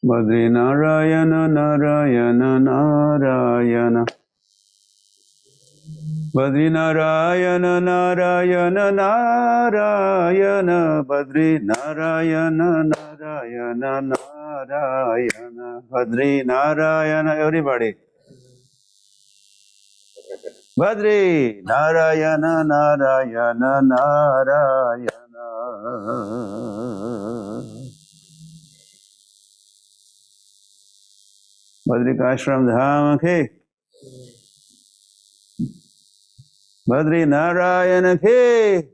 Badri Narayana Narayana Narayana Badri Narayana Narayana Narayana Badri Narayana Narayana Narayana Badri Narayana. Everybody. Badri Narayana Narayana Narayana Badrikashram Dham ke Badri Narayana ke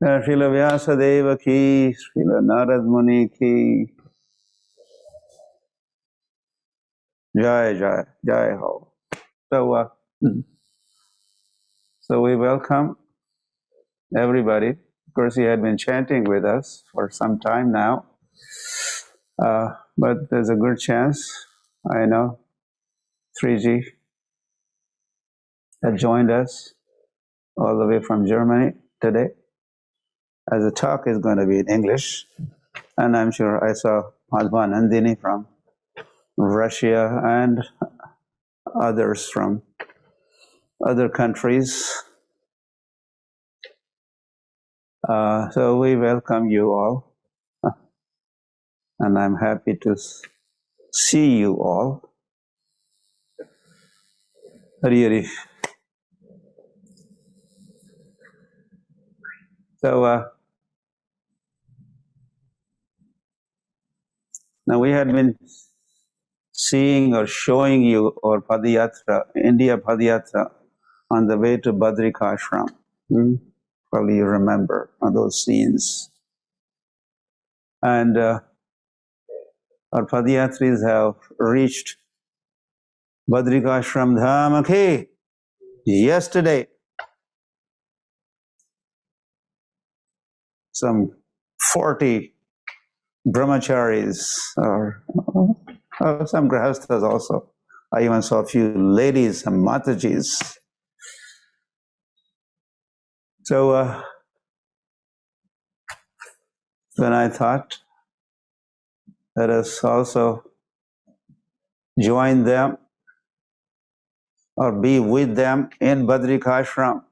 Srila Vyasadeva ki Srila Narad Muni ki Jai Jai Jai Ho. So so we welcome everybody. Of course, he had been chanting with us for some time now, but there's a good chance, I know, 3G had joined us all the way from Germany today, as the talk is going to be in English, and I'm sure I saw Madhva Nandini from Russia and others from other countries. So we welcome you all, and I'm happy to see you all. Hari Hari. So now we had been seeing or showing you our Padayatra, India Padayatra, on the way to Badrikashram. Probably you remember those scenes. And our Padayatris have reached Badrikashram Dham ke yesterday. Some 40 brahmacharis or some grahasthas also. I even saw a few ladies, some matajis. So then I thought, let us also join them or be with them in Badrikashram.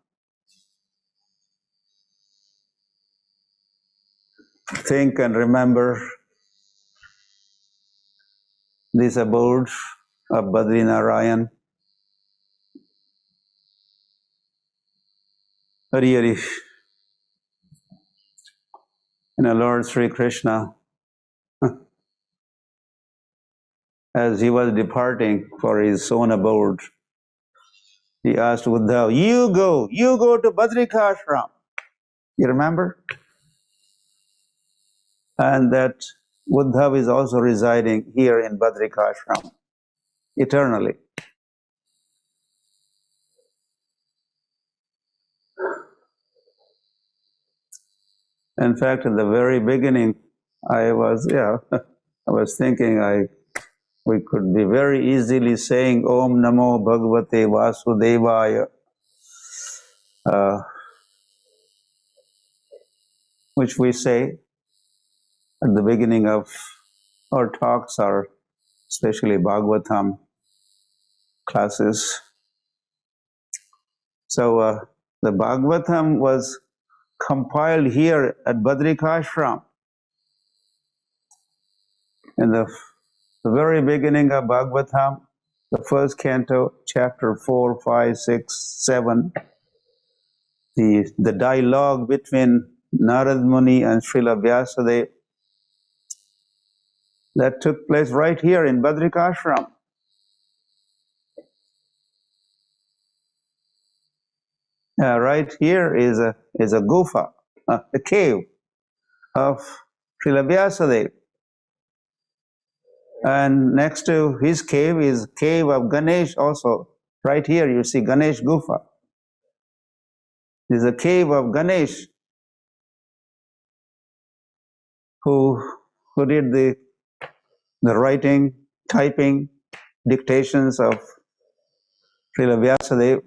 Think and remember this abode of Badrinarayan. Hari Hari. Lord Sri Krishna, as he was departing for his own abode, he asked Uddhav, you go to Badrikashram. You remember? And that Uddhav is also residing here in Badrikashram eternally. In fact, in the very beginning, I was thinking we could be very easily saying Om Namo Bhagavate Vasudevaya, which we say at the beginning of our talks, or especially Bhagavatam classes. So the Bhagavatam was compiled here at Badrikashram. In the very beginning of Bhagavatam, the first canto, chapter 4, 5, 6, 7, the dialogue between Narad Muni and Srila Vyasadeva, that took place right here in Badrikashram. Right here is a gufa, a cave of Srila Vyasadeva. And next to his cave is cave of Ganesh also. Right here you see Ganesh Gufa. This is a cave of Ganesh who did the writing, typing, dictations of Srila Vyasadeva.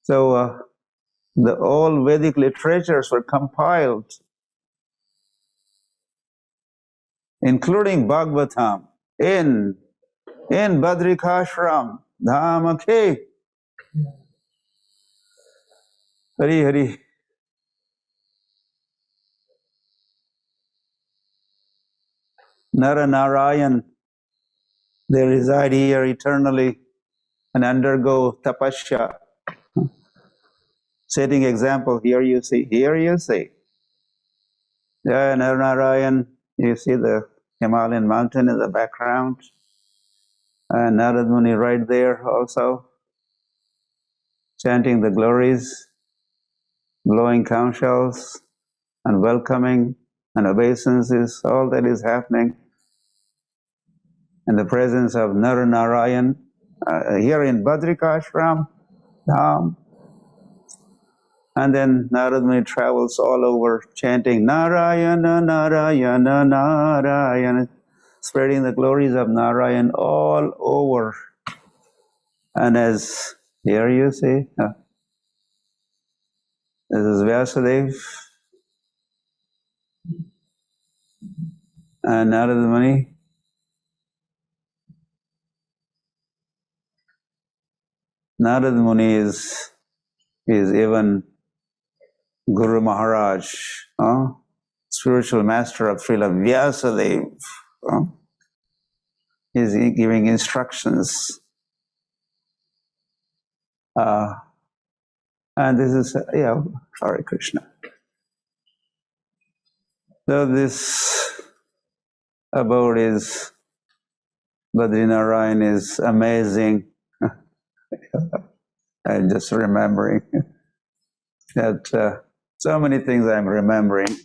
So the all Vedic literatures were compiled, including Bhagavatam, in Badrikashram, Dhamake. Hari Hari. Nara Narayan, they reside here eternally and undergo tapasya. Setting example, here you see. Yeah, Nara Narayan, you see the Himalayan mountain in the background. And Narad Muni right there also, chanting the glories, blowing conch shells, and welcoming and obeisances, all that is happening in the presence of Nara Narayan here in Badrikashram Dham. And then Narad Muni travels all over chanting Narayana, Narayana, Narayana, spreading the glories of Narayan all over. And as here you see, this is Vyasadeva and Narad Muni. Narad Muni is even Guru Maharaj, spiritual master of Srila Vyasadeva. He's giving instructions. And this is, Hare Krishna. So this abode is, Badrinarayan is amazing. I'm just remembering that so many things I'm remembering.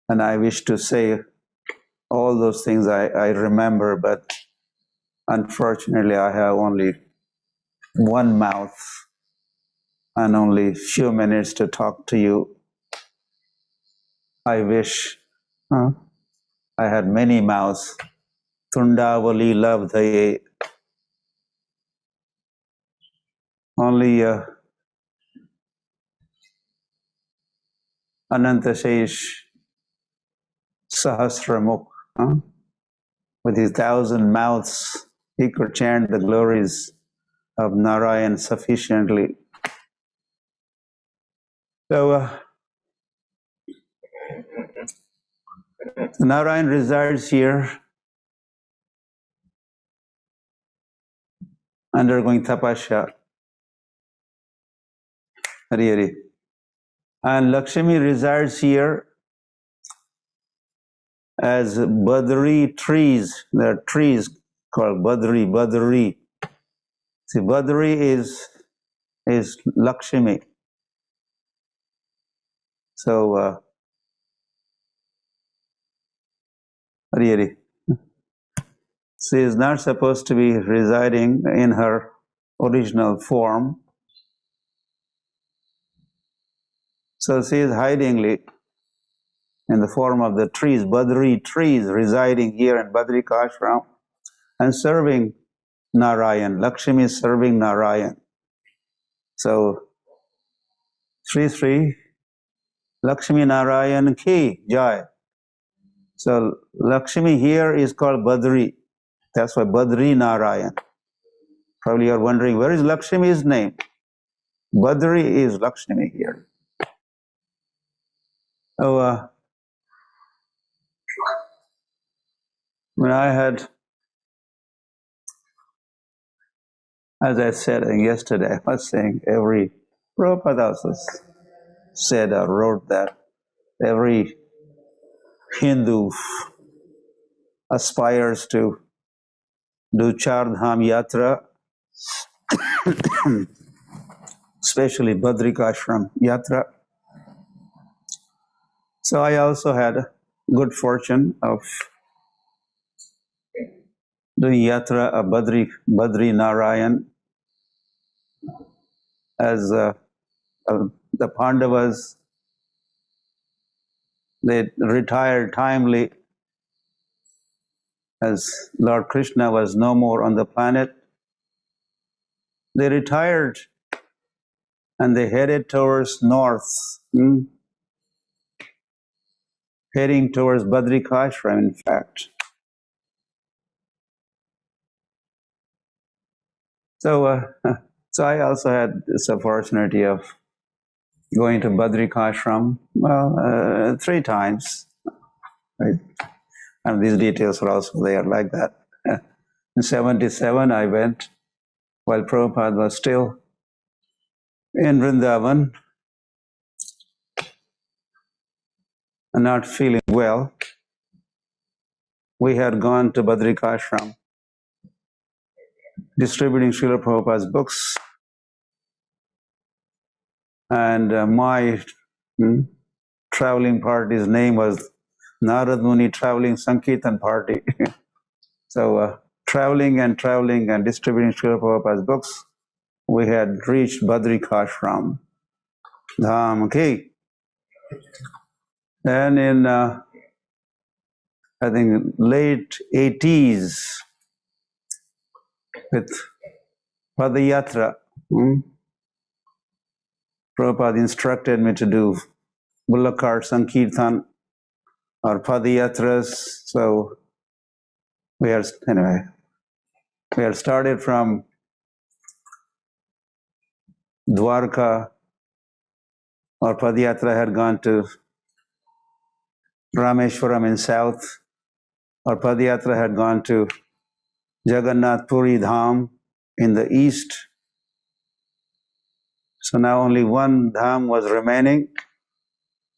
And I wish to say all those things I remember, but unfortunately I have only one mouth and only few minutes to talk to you. I wish I had many mouths. Tundavali Lavdaye. Only Anantashesh Sahasramukh, with his 1,000 mouths, he could chant the glories of Narayan sufficiently. So Narayan resides here, undergoing tapasya. Hari Hari. And Lakshmi resides here as Badri trees. There are trees called Badri. See, Badri is Lakshmi. So, Hari Hari. She is not supposed to be residing in her original form. So she is hidingly in the form of the trees, Badri trees, residing here in Badrikashram and serving Narayan. Lakshmi is serving Narayan. So, Sri Sri Lakshmi Narayan Ki Jai. So, Lakshmi here is called Badri. That's why Badri Narayan. Probably you're wondering, where is Lakshmi's name? Badri is Lakshmi here. So, when I had, as I said yesterday, I was saying Prabhupada also said or wrote that every Hindu aspires to do Char Dham Yatra, especially Badrikashram Yatra. So I also had good fortune of doing Yatra of Badri Narayan as the Pandavas. They retired timely as Lord Krishna was no more on the planet. They retired and they headed towards north, heading towards Badrikashram, in fact. So, so I also had this opportunity of going to Badrikashram, 3 times. Right? And these details are also there like that. In 77, I went while Prabhupada was still in Vrindavan and not feeling well. We had gone to Badrikashram, distributing Srila Prabhupada's books. And my traveling party's name was Narad Muni Traveling Sankirtan Party. So traveling and distributing Srila Prabhupada's books, we had reached Badrikashram. Dham, okay. And in, I think, late 80s, with Padayatra, Prabhupada instructed me to do Bulakar Sankirtan or Padayatras. So we had started from Dwarka, or Padayatra had gone to Rameshwaram in south, or Padayatra had gone to Jagannath Puri Dham in the east. So now only one dham was remaining,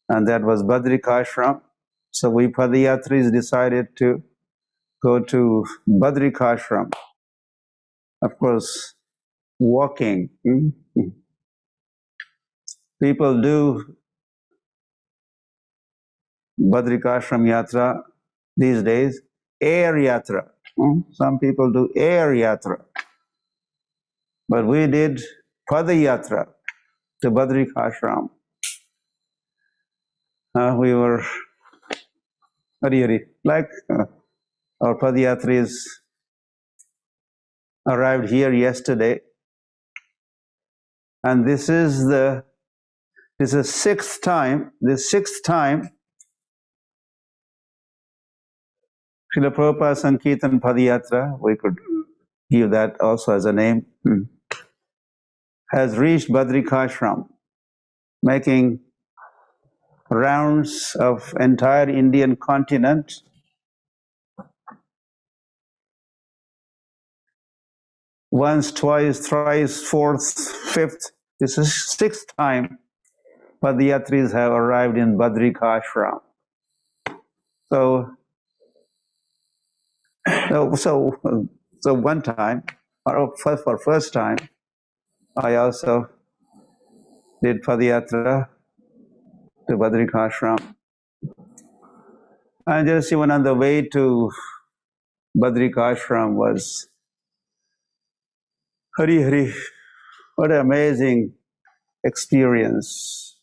and that was Badrikashram. So we Padayatris decided to go to Badrikashram. Of course, walking. People do Badrikashram Yatra these days, air yatra. Some people do air yatra. But we did Padayatra to Badrikashram. We were like our Padayatris arrived here yesterday, and this is the sixth time Srila Prabhupada Sankirtan Padayatra, we could give that also as a name, has reached Badrikashram, making rounds of entire Indian continent. Once, twice, thrice, fourth, fifth. This is 6th time Padayatris have arrived in Badrikashram. So one time, or for first time, I also did Padayatra to Badrikashram. And just even on the way to Badrikashram was Hari, what an amazing experience.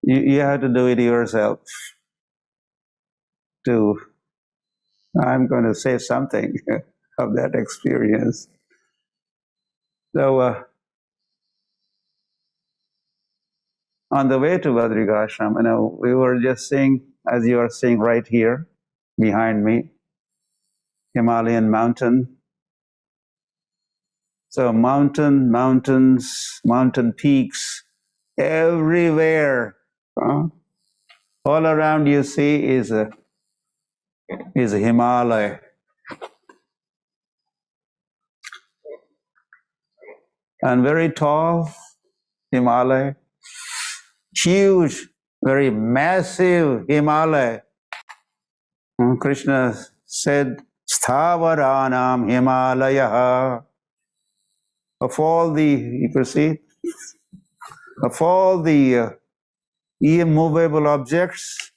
You have to do it yourself. I'm going to say something of that experience. So on the way to Badrikashram, we were just seeing, as you are seeing right here behind me, Himalayan mountain. So mountains, mountain peaks, everywhere. All around you see is a Himalaya. And very tall Himalaya, huge, very massive Himalaya. Krishna said, Sthavaranam Himalaya. Of all the, you can see, of all the immovable objects,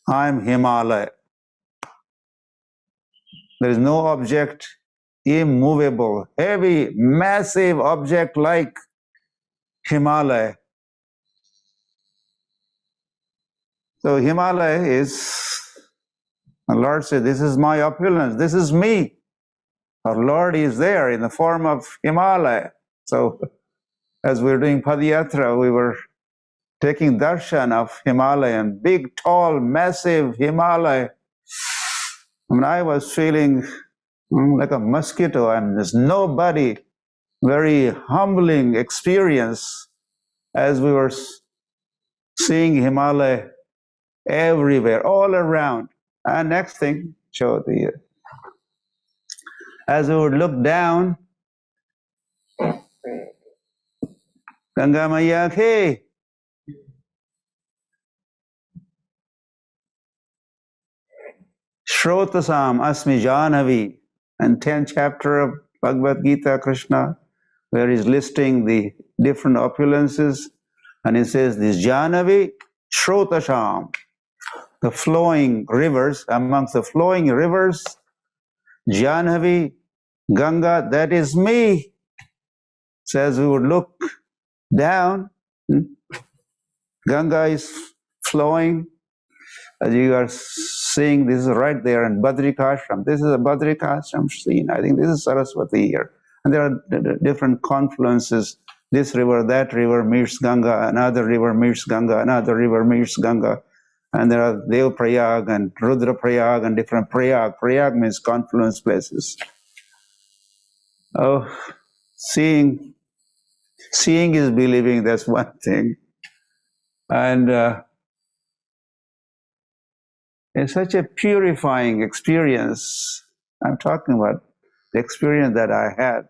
I'm Himalaya. There is no object immovable, heavy, massive object like Himalaya. So Himalaya is The Lord said, this is my opulence, this is me. Our Lord is there in the form of Himalaya. So as we were doing Padayatra, we were taking darshan of Himalayan, big, tall, massive Himalaya. I mean, I was feeling like a mosquito, and there's nobody. Very humbling experience as we were seeing Himalaya everywhere, all around. And next thing, as we would look down, Ganga Maya ke, Shrotasam Asmi Janavi, and 10th chapter of Bhagavad Gita, Krishna, where he's listing the different opulences, and he says, this Janavi, Shrotasam, the flowing rivers, amongst the flowing rivers, Janavi, Ganga, that is me. So as we would look down, Ganga is flowing. As you are seeing, this is right there in Badrikashram. This is a Badrikashram scene. I think this is Saraswati here. And there are different confluences. This river, that river meets Ganga, another river meets Ganga, another river meets Ganga. And there are Dev Prayag and Rudra Prayag and different Prayag. Prayag means confluence places. Oh, seeing is believing, that's one thing. And it's such a purifying experience. I'm talking about the experience that I had.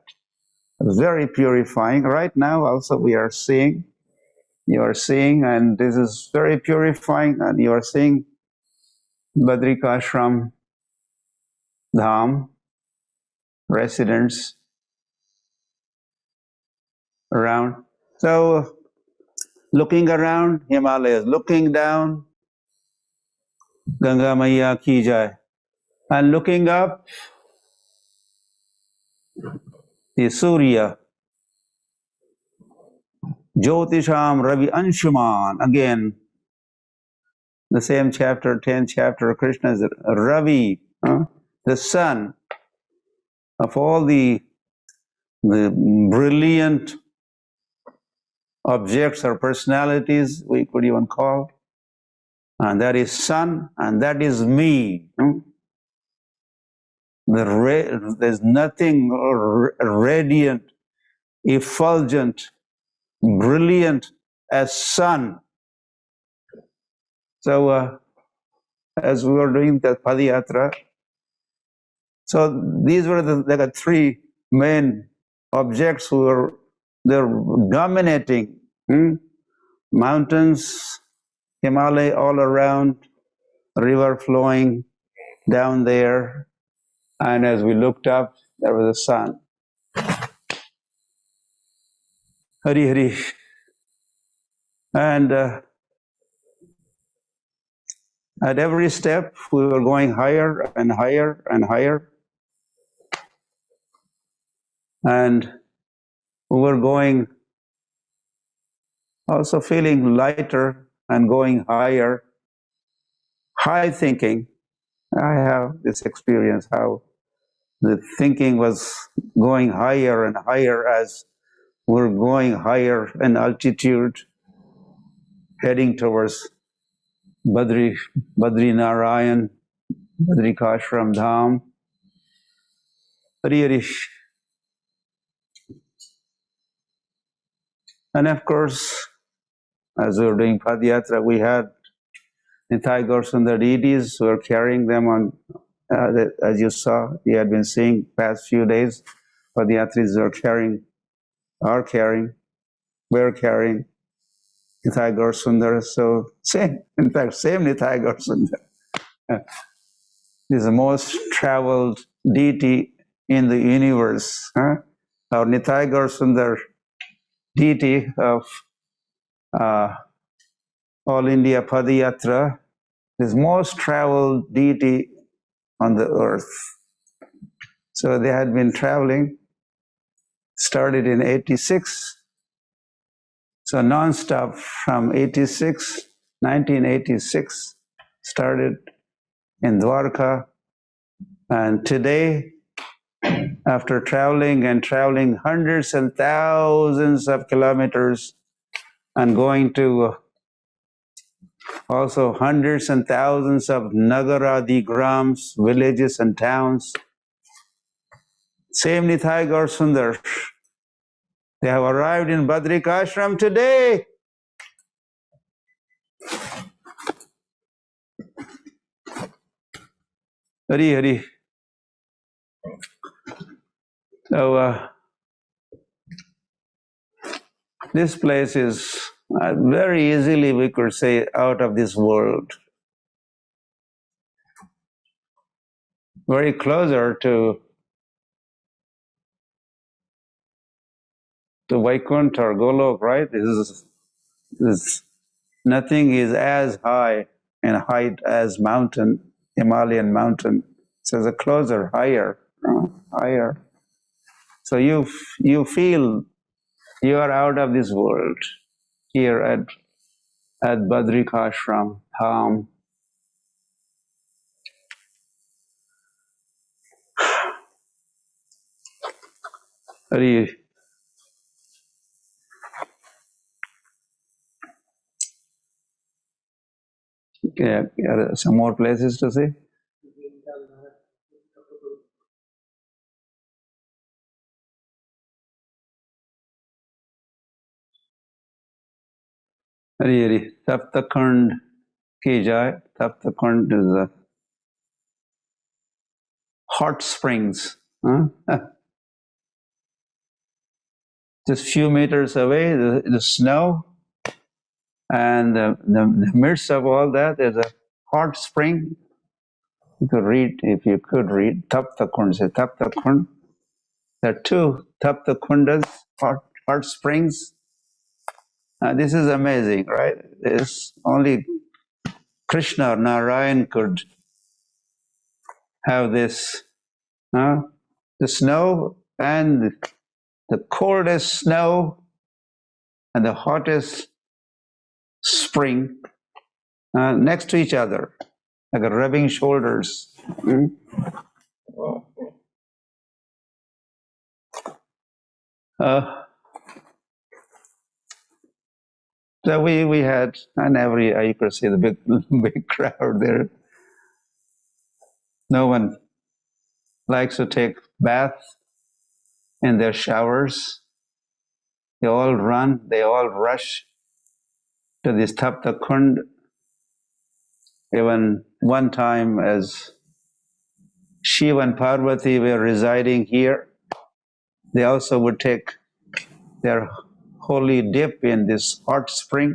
Very purifying. Right now also we are seeing, you are seeing, and this is very purifying, and you are seeing Badrikashram Dham, residents around. So looking around, Himalayas, looking down, Ganga Maiya ki jai. And looking up, the Surya, Jyotisham Ravi Anshuman. Again, the same chapter, 10th chapter, Krishna is Ravi, the sun of all the brilliant objects or personalities we could even call. And that is sun, and that is me. There's nothing radiant, effulgent, brilliant as sun. So as we were doing the Padayatra, so these were the three main objects who they're dominating. Mountains, Himalaya all around, river flowing down there, and as we looked up, there was the sun. Hari Hari. And at every step, we were going higher and higher and higher. And we were going, also feeling lighter and going higher. High thinking. I have this experience how the thinking was going higher and higher as we're going higher in altitude, heading towards Badri Narayan, Badrikashram Dham. Hari Hari. And of course, as we were doing Padayatra, we had Nitai Gaur-Sundar deities who were carrying them on, as you saw, you had been seeing past few days, Padayatris were carrying, we're carrying Nitai Gaur-Sundar. So same, in fact, same Nitai Gaur-Sundar. Is the most traveled deity in the universe. Our Nitai Gaur-Sundar deity of All India Padayatra is most traveled deity on the earth. So they had been traveling, started in 86, so non-stop from 1986, started in Dwarka. And today, after traveling hundreds and thousands of kilometers and going to also hundreds and thousands of Nagaradi grams, villages and towns, same Nitai Gaur Sundar, they have arrived in Badrik Ashram today. Hari Hari. So this place is very easily, we could say, out of this world. Very closer to Vaikuntha or Golok, right? Nothing is as high in height as mountain, Himalayan mountain. So it's a closer, higher. So you feel you are out of this world here at Badrik Ashram, Dham. Yeah, some more places to see. Hari Hari. Saptakund ki jai. Saptakund is a hot springs. Huh? Just few meters away, the snow, and the midst of all that, there's a hot spring. You could read, if you could read, Taptakund, say Taptakund. There are two Taptakundas, hot springs. This is amazing, right? It's only Krishna or Narayan could have this. The snow and the coldest snow and the hottest spring next to each other, like a rubbing shoulders. So we had, and you could see the big crowd there. No one likes to take bath in their showers. They all run, they all rush to this Tapta Kund. Even one time, as Shiva and Parvati were residing here, they also would take their holy dip in this hot spring.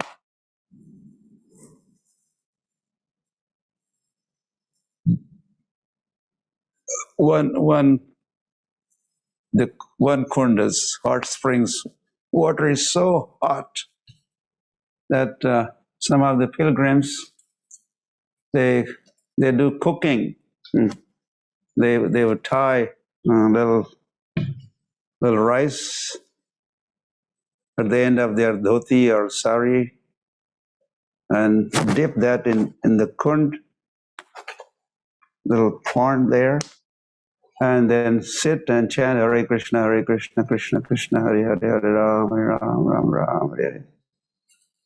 One kunda's hot springs water is so hot that some of the pilgrims they do cooking. They would tie little rice at the end of their dhoti or sari and dip that in the kund, little pond there, and then sit and chant Hare Krishna, Krishna Krishna, Hare Hare, Hare Ram, Hare Ram, Ram Ram, Hare.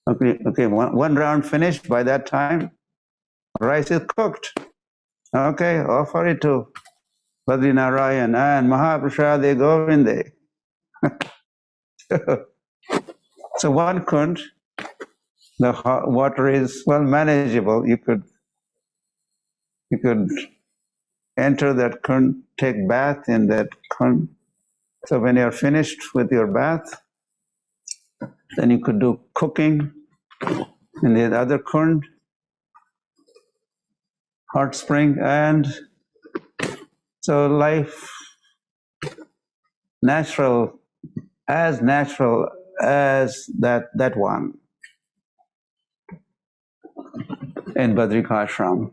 Okay. One round finished. By that time, rice is cooked. Okay, offer it to Badri Narayan and Mahaprasade Govinde. So one kund, the hot water is manageable. You could enter that kund, take bath in that kund. So when you're finished with your bath, then you could do cooking in the other kund, hot spring, and so life natural as that one in Badrik Ashram.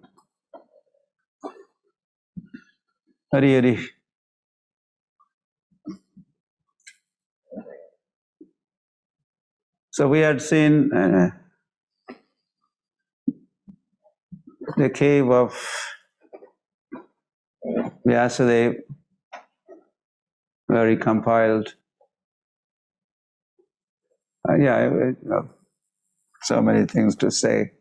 Hari Hari. So we had seen the cave of Vyasadeva, where he compiled, so many things to say.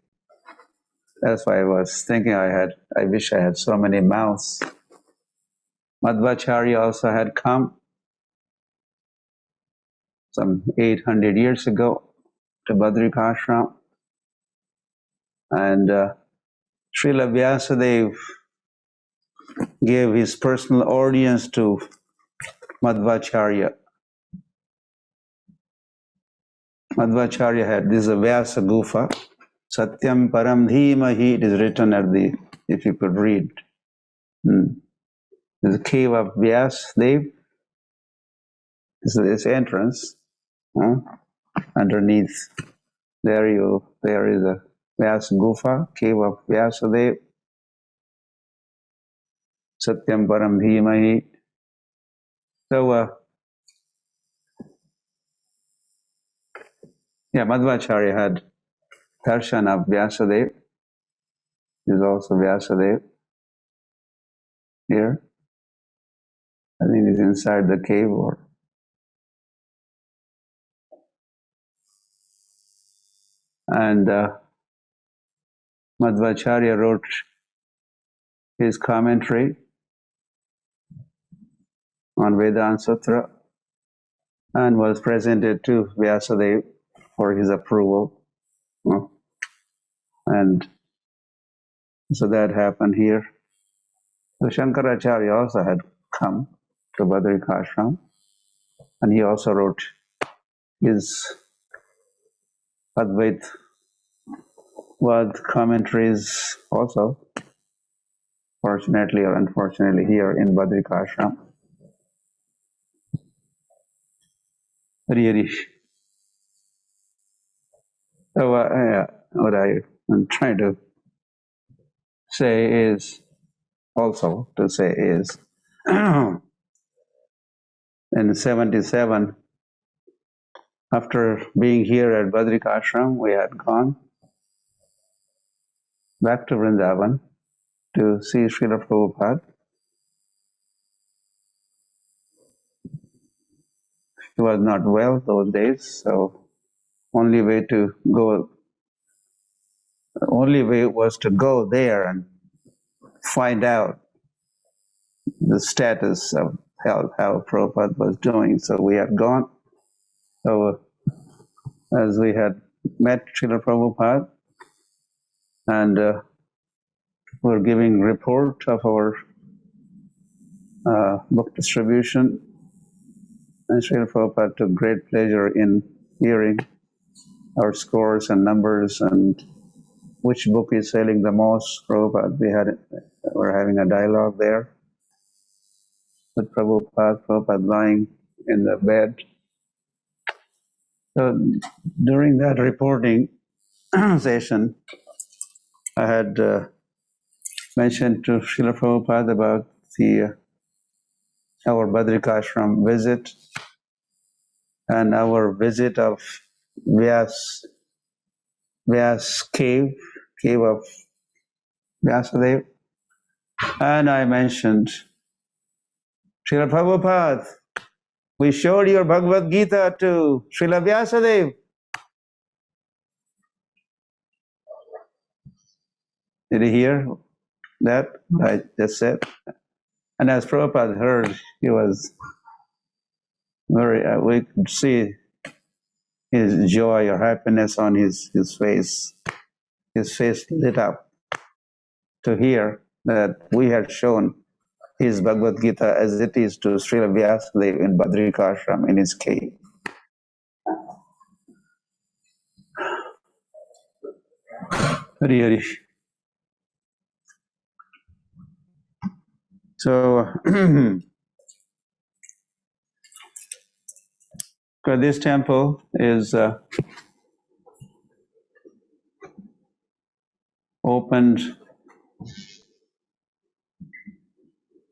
That's why I was thinking I wish I had so many mouths. Madhvacharya also had come some 800 years ago to Badrikashram, and Srila Vyasadeva gave his personal audience to Madhvacharya. Madhvacharya had this Vyasa Gufa, Satyam Param Dhimahi, it is written at the, if you could read. There's a cave of Vyasadeva, this entrance, underneath there is a Vyasa Gufa, cave of Vyasadeva, Satyam Param Dhimahi. So, Madhvacharya had darshan of Vyasadeva. There's also Vyasadeva here. I think he's inside the cave and Madhvacharya wrote his commentary on Vedanta Sutra and was presented to Vyasadeva for his approval. And so that happened here. So Shankaracharya also had come to Badrikashram, and he also wrote his Advaita commentaries also, fortunately or unfortunately, here in Badrikashram. Really. So what I'm trying to say is, in 77, after being here at Badrikashram, we had gone back to Vrindavan to see Srila Prabhupada. He was not well those days, so only way was to go there and find out the status of how Prabhupada was doing. So we had gone. So as we had met Srila Prabhupada and were giving report of our book distribution, and Srila Prabhupada took great pleasure in hearing our scores and numbers and which book is selling the most. Prabhupada, we're having a dialogue there with Prabhupada lying in the bed. So during that reporting session, I had mentioned to Srila Prabhupada about our Badrikashram visit and our visit of Vyas cave of Vyasadeva. And I mentioned, Srila Prabhupada, we showed your Bhagavad Gita to Srila Vyasadeva. Did he hear that I just said? And as Prabhupada heard, he was very, we could see his joy or happiness on his face. His face lit up to hear that we had shown his Bhagavad Gita as it is to Srila Vyasadeva in Badrikashram in his cave. Hari. So, this temple is opened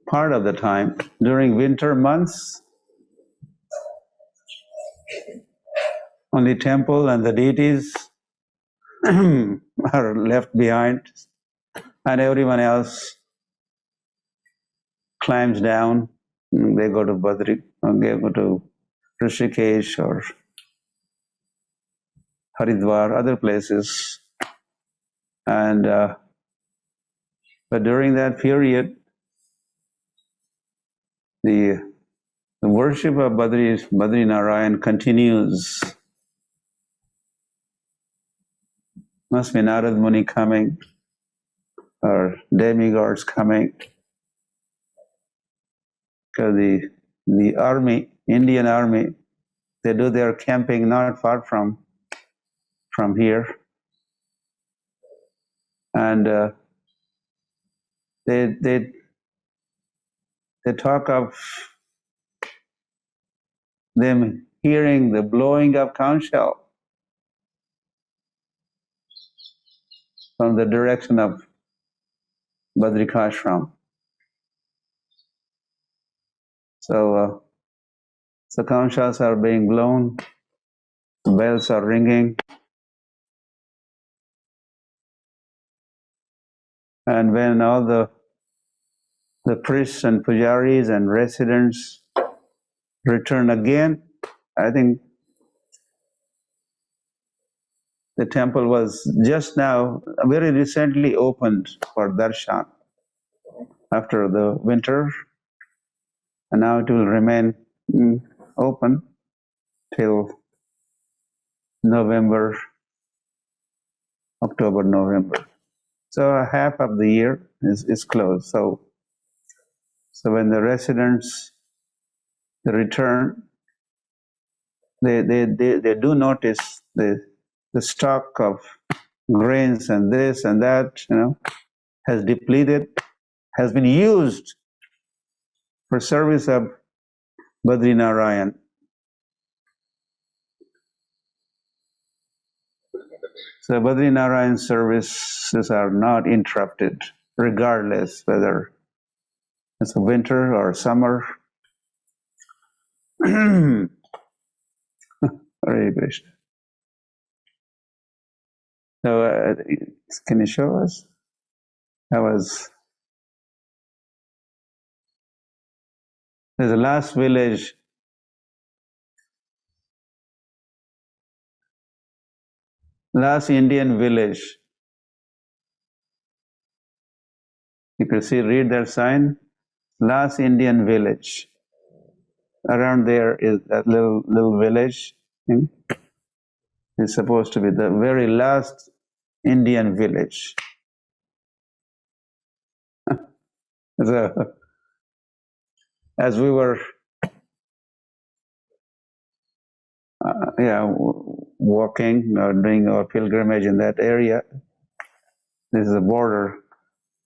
part of the time during winter months. Only temple and the deities are left behind, and everyone else climbs down. They go to Badri, or they go to Rishikesh or Haridwar, other places. And but during that period, the worship of Badri Narayan continues. Must be Narad Muni coming or demigods coming, because the army, Indian army, they do their camping not far from here, and they talk of them hearing the blowing of conch shell from the direction of Badrikashram. So conch shells are being blown, bells are ringing, and when all the priests and pujaris and residents return again, I think the temple was just now, very recently opened for darshan after the winter, and now it will remain open till November, October, November. So half of the year is closed. So when the residents return, they do notice the stock of grains and this and that, has depleted, has been used for service of Badri Narayan. So Badri Narayan services are not interrupted, regardless whether it's a winter or summer. Hare Krishna. So can you show us? There's the last village, last Indian village. You can see, read that sign, last Indian village. Around there is that little village. It's supposed to be the very last Indian village. So, as we were walking or doing our pilgrimage in that area, this is a border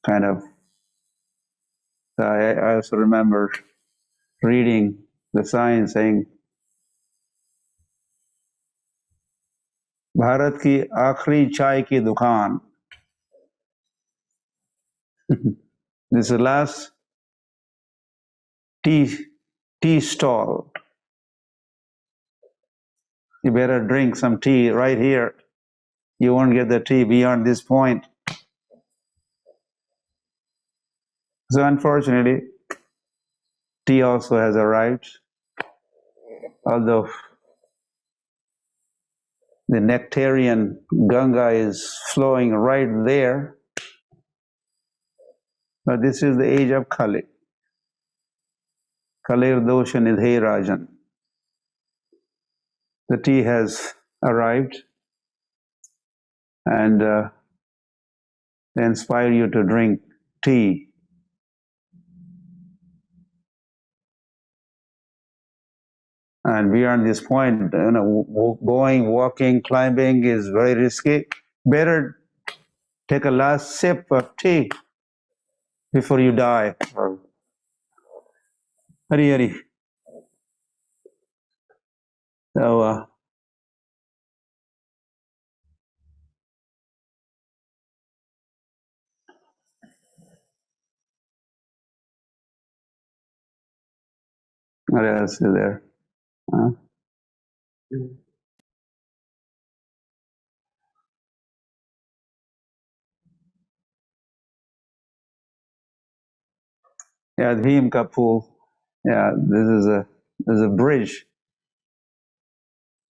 kind of. So I also remember reading the sign saying, Bharat की आखिरी चाय की दुकान. This is the last tea stall. You better drink some tea right here. You won't get the tea beyond this point. So unfortunately, tea also has arrived, although the nectarian Ganga is flowing right there. But this is the age of Kali. Kalir dosha nidhe rajan. The tea has arrived, and they inspire you to drink tea. And beyond this point, going, walking, climbing is very risky. Better take a last sip of tea before you die. Hari Hari. So, what else is there? Yeah, Bhimka pool. Yeah, this is a bridge.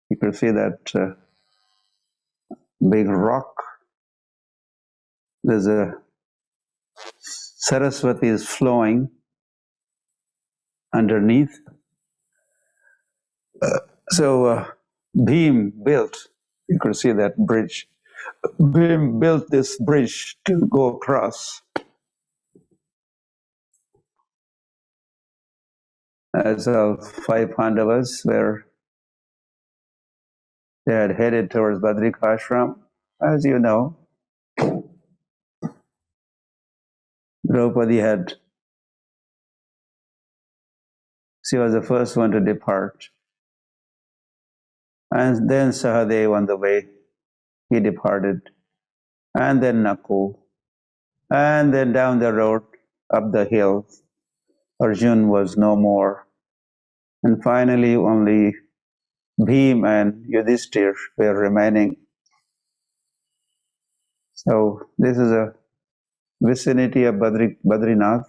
You can see that big rock. There's a Saraswati is flowing underneath. So Bhim built. You could see that bridge. Bhim built this bridge to go across. As five Pandavas were they had headed towards Badrikashram. As you know, Draupadi she was the first one to depart. And then Sahadev on the way, he departed. And then Nakul. And then down the road, up the hill, Arjun was no more. And finally, only Bhim and Yudhishthir were remaining. So this is a vicinity of Badrinath.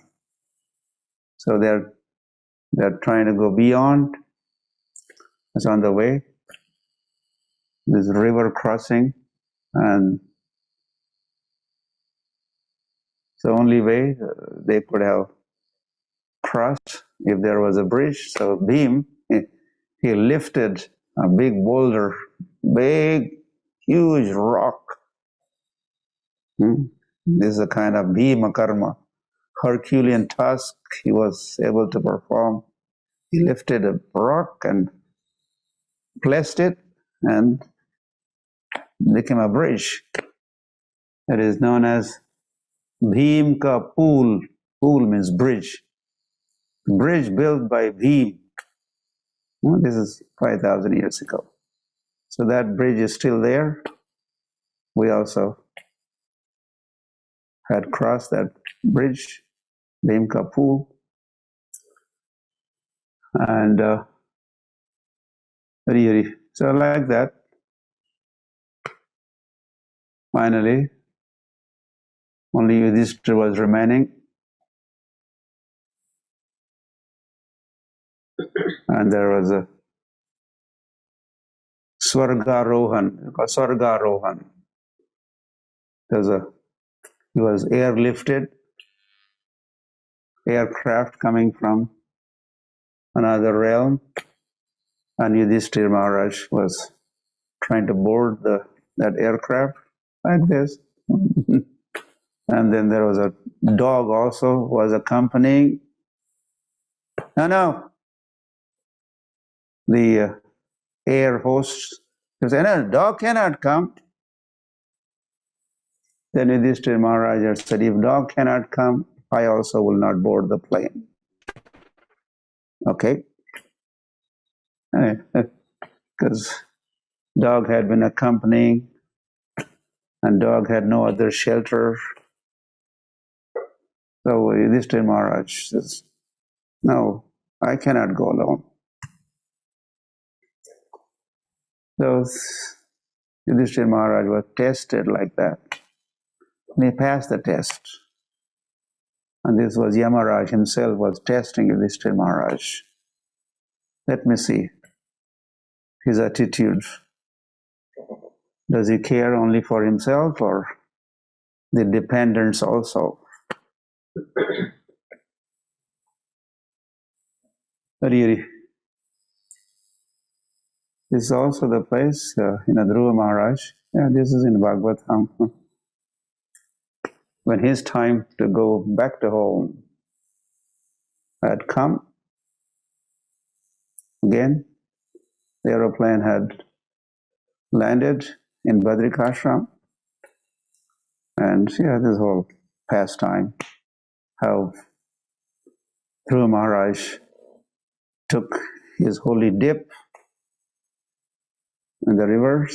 So they're trying to go beyond. It's on the way. This river crossing, and it's the only way they could have crossed if there was a bridge. So Bhim, he lifted a big boulder, big, huge rock. This is a kind of Bhima karma, Herculean task he was able to perform. He lifted a rock and placed it and became a bridge. It is known as Bhimka Pool. Pool means bridge. Bridge built by Bhim. This is 5,000 years ago. So that bridge is still there. We also had crossed that bridge, Bhimka Pool. And so like that, finally, only Yudhishthira was remaining. And there was a Swargarohan, called Swargarohan. He was airlifted, aircraft coming from another realm, and Yudhishthira Maharaj was trying to board that aircraft like this. And then there was a dog also was accompanying. No, the air host said, no, dog cannot come. Then Yudhishthira Maharaj said, if dog cannot come, I also will not board the plane. Okay? Because dog had been accompanying and dog had no other shelter. So Yudhishthira Maharaj says, no, I cannot go alone. So Yudhishthira Maharaj was tested like that. And he passed the test. And this was Yamaraj himself was testing Yudhishthira Maharaj. Let me see his attitude. Does he care only for himself or the dependents also? This is also the place in Dhruva Maharaj. Yeah, this is in Bhagavatam. When his time to go back to home had come, again, the aeroplane had landed in Badrikashram. And yeah, this whole pastime, how Dhruva Maharaj took his holy dip in the river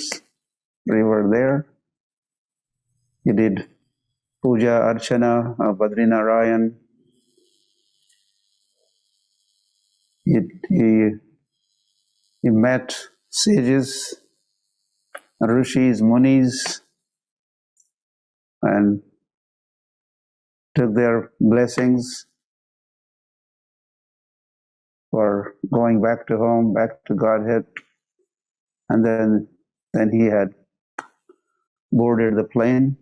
there. He did puja, archana of Badrinarayan. He met sages, rishis, munis, and took their blessings. for going back to home, back to Godhead. And then he had boarded the plane.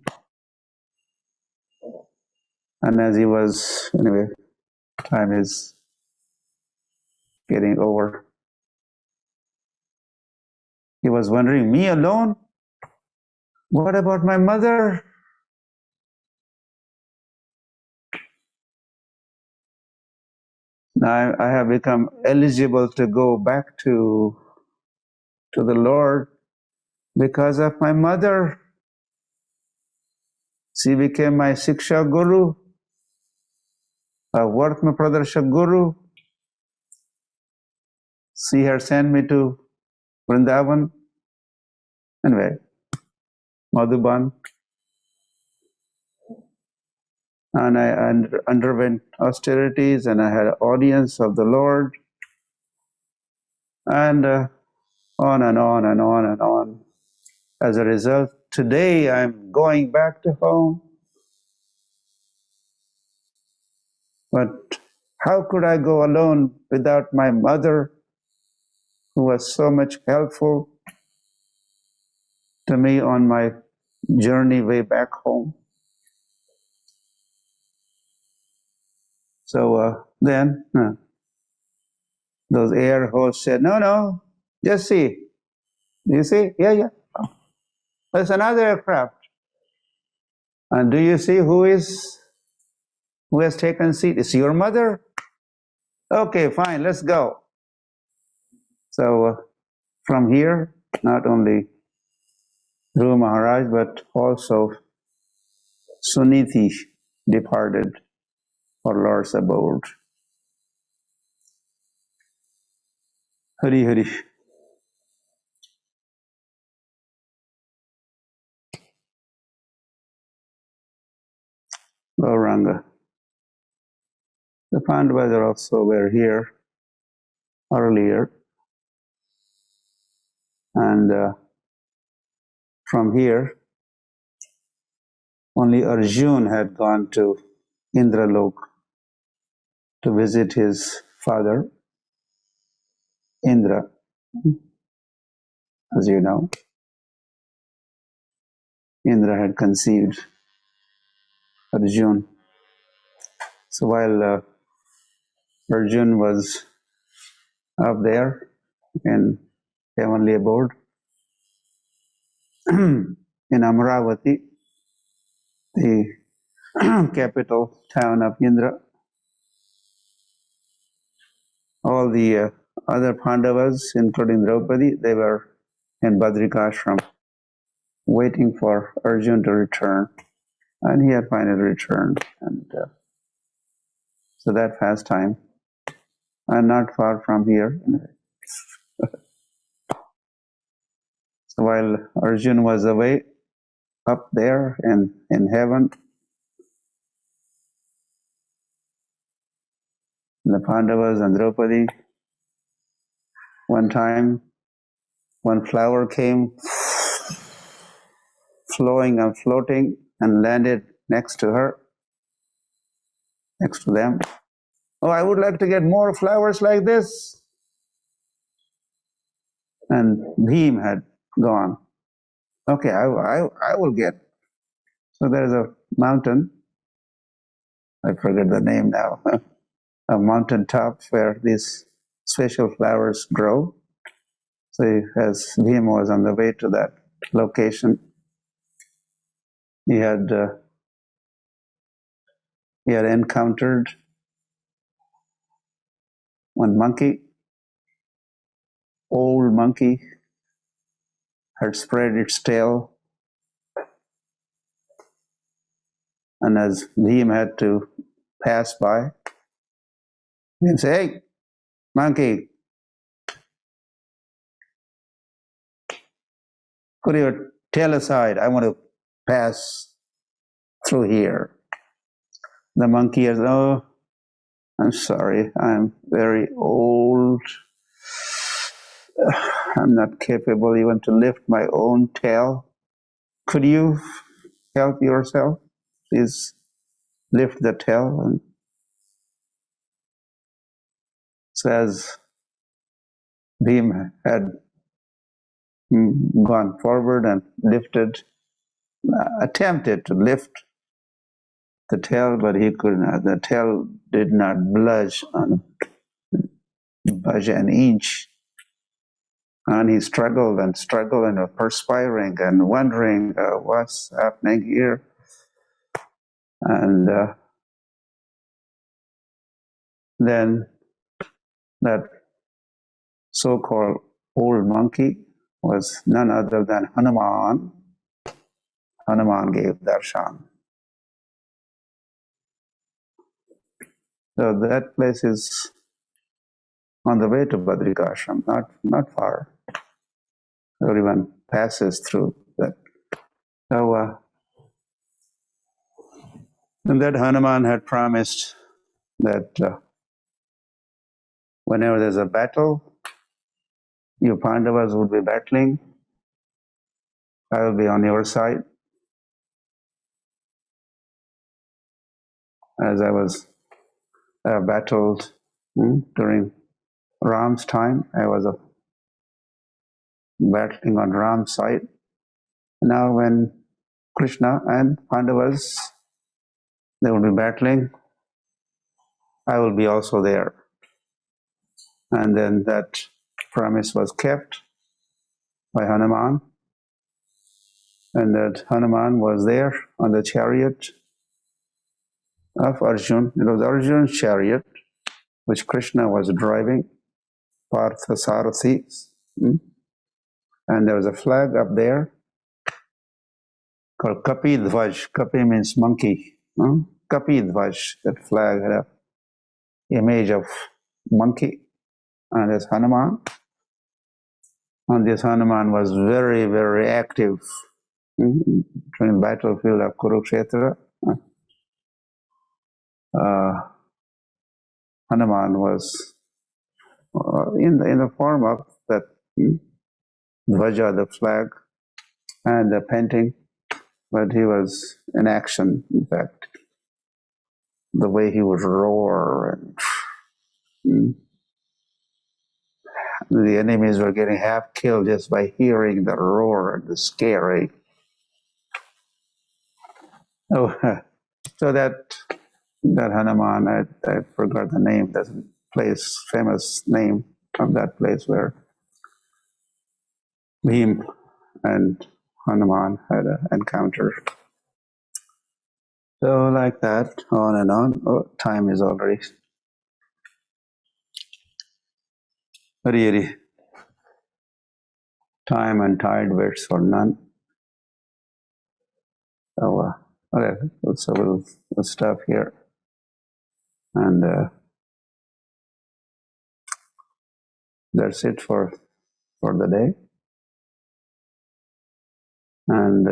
And as he was, anyway, time is getting over. He was wondering, me alone? What about my mother? Now I have become eligible to go back to the Lord because of my mother. She became my Siksha Guru, a Vartma Pradarshak Guru. She had sent me to Vrindavan, anyway, Madhuban, and I underwent austerities, and I had an audience of the Lord, and on and on and on and on. As a result, today I'm going back to home. But how could I go alone without my mother, who was so much helpful to me on my journey way back home? So then those air hosts said, no, just see. You see? Yeah. Oh, there's another aircraft. And do you see who has taken seat? Is your mother? Okay, fine, let's go. So from here, not only Dhruva Maharaj, but also Suniti departed for Lord's abode. Hari Hari. Gauranga. The Pandavas also were here earlier, and from here, only Arjun had gone to Indralok to visit his father, Indra, as you know. Indra had conceived Arjun. So while Arjun was up there in heavenly abode, in Amravati, the capital town of Indra, all the other Pandavas, including Draupadi, they were in Badrikashram waiting for Arjun to return. And he had finally returned. And so that pastime, and not far from here. So while Arjun was away up there in heaven, the Pandavas and Draupadi, one time, one flower came flowing and floating and landed next to her, next to them. Oh, I would like to get more flowers like this. And Bhim had gone. Okay, I will get. So there's a mountain, I forget the name now, a mountain top where these special flowers grow. So as Bhim was on the way to that location, he had encountered one monkey, old monkey, had spread its tail, and as Bhim had to pass by, he said, "Hey, monkey, put your tail aside. I want to pass through here." The monkey says, "Oh, I'm sorry. I'm very old. I'm not capable even to lift my own tail. Could you help yourself? Please lift the tail." And So as Bhim had gone forward and attempted to lift the tail, but he could not. The tail did not budge an inch. And he struggled and was perspiring and wondering what's happening here. And then that so-called old monkey was none other than Hanuman. Hanuman gave darshan. So that place is on the way to Badrikashram, not far. Everyone passes through that. So, and that Hanuman had promised that whenever there's a battle, you Pandavas would be battling, I will be on your side. As I was battled during Ram's time, I was battling on Ram's side. Now when Krishna and Pandavas, they will be battling, I will be also there. And then that promise was kept by Hanuman. And that Hanuman was there on the chariot of Arjun. It was Arjun's chariot, which Krishna was driving, Partha Sarathi. And there was a flag up there called Kapi Dvaj. Kapi means monkey. Kapi Dvaj, that flag had an image of monkey. And there's Hanuman. And this Hanuman was very, very active during the battlefield of Kurukshetra. Hanuman was in the form of that Dvaja, the flag, and the painting, but he was in action, in fact. The way he would roar, and the enemies were getting half killed just by hearing the roar and the scary. Oh, so that Hanuman, I forgot the name, that place, famous name of that place where Bhim and Hanuman had an encounter. So like that, on and on. Oh, time is already. Really, time and tide waits for none. So, okay, so we'll stop here. And that's it for the day. And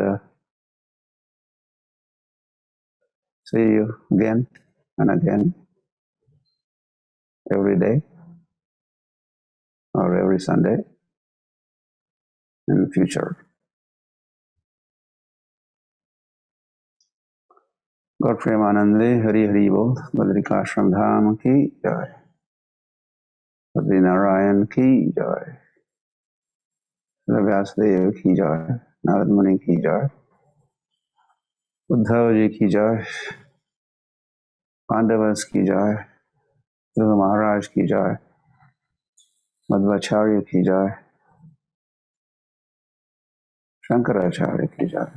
see you again and again, every day or every Sunday in the future. God Premanande, Hari Hari Bol, Badrikashram Dham ki jai, Badri Narayan ki jai, Vyasdev ki jai, Narad Muni ki jai, Uddhav ji ki jai, Pandavas ki jai, Maharaj ki jai, Madhvacharya ki jai, Shankaracharya ki jai,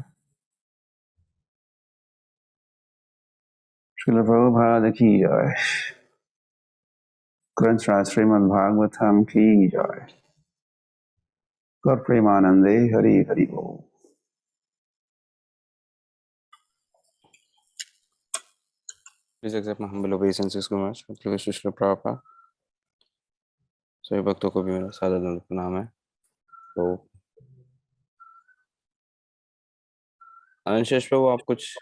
Srila Prabhupada ki jai, Granth Raj Srimad Bhagavatam ki jai, God Premanande, Hari Hari Bol. Please accept my humble obeisances, Guru Maharaj. Srila Prabhupada. सभी भक्तों को भी मेरा सादर दंड प्रणाम है। तो अनंत प्रभु, आप कुछ